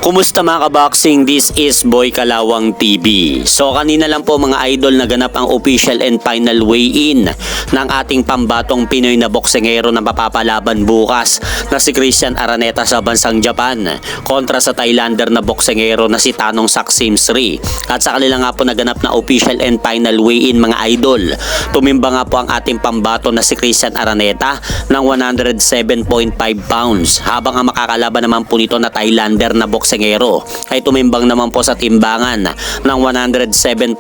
Kumusta mga kaboxing? This is Boy Kalawang TV. So kanina lang po mga idol naganap ang official and final weigh-in ng ating pambatong Pinoy na boksingero na mapapalaban bukas na si Christian Araneta sa bansang Japan kontra sa Thailander na boksingero na si Tanong Saksimsri. At sa kanila nga po naganap na official and final weigh-in mga idol. Tumimba nga po ang ating pambato na si Christian Araneta ng 107.5 pounds habang ang makakalaban naman po nito na Thailander na boksingero ay tumimbang naman po sa timbangan ng 107.1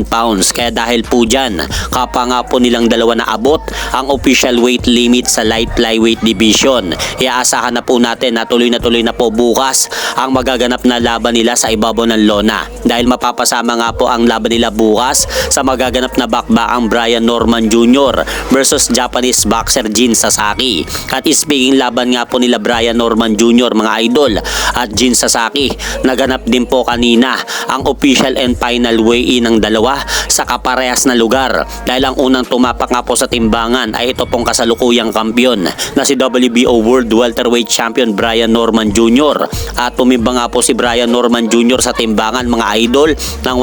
pounds. Kaya dahil po dyan, kapwa nga po nilang dalawa na abot ang official weight limit sa light flyweight division. Iaasahan na po natin na tuloy na po bukas ang magaganap na laban nila sa ibabaw ng lona. Dahil mapapasama nga po ang laban nila bukas sa magaganap na bakbaang Brian Norman Jr. versus Japanese boxer Jin Sasaki. At speaking laban nga po nila Brian Norman Jr. mga idol at Jin Sasaki, naganap din po kanina ang official and final weigh-in ng dalawa sa kaparehas na lugar. Dahil ang unang tumapak nga po sa timbangan ay ito pong kasalukuyang kampiyon na si WBO World Welterweight Champion Brian Norman Jr. At tumimbang nga po si Brian Norman Jr. sa timbangan mga idol ng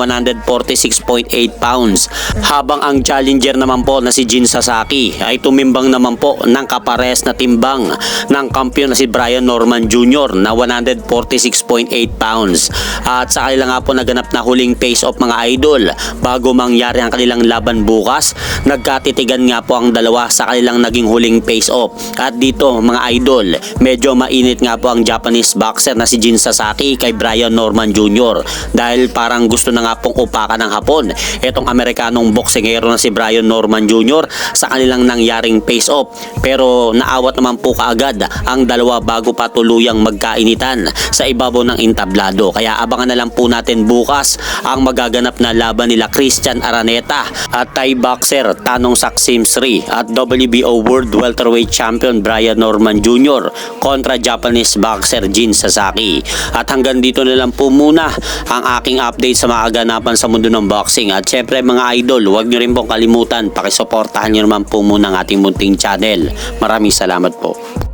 146.8 pounds. Habang ang challenger naman po na si Jin Sasaki ay tumimbang naman po ng kaparehas na timbang ng kampiyon na si Brian Norman Jr. na 146.8 pounds. At sa kanila nga po naganap na huling face-off mga idol bago mangyari ang kanilang laban bukas. Nagkatitigan nga po ang dalawa sa kanilang naging huling face-off. At dito mga idol, medyo mainit nga po ang Japanese boxer na si Jin Sasaki kay Brian Norman Jr. Dahil parang gusto na nga pong upakan ng Hapon itong Amerikanong boksingero na si Brian Norman Jr. sa kanilang nangyaring face-off. Pero naawat naman po kaagad ang dalawa bago pa tuluyang magkainitan sa ibabaw ng entablado. Kaya abangan na lang po natin bukas ang magaganap na laban nila Christian Araneta at Thai boxer Tanong Saksimsri at WBO World Welterweight Champion Brian Norman Jr. kontra Japanese boxer Jin Sasaki. At hanggang dito na lang po muna ang aking update sa mga kaganapan sa mundo ng boxing. At syempre mga idol, huwag nyo rin pong kalimutan, pakisuportahan nyo naman po muna ang ating munting channel. Maraming salamat po.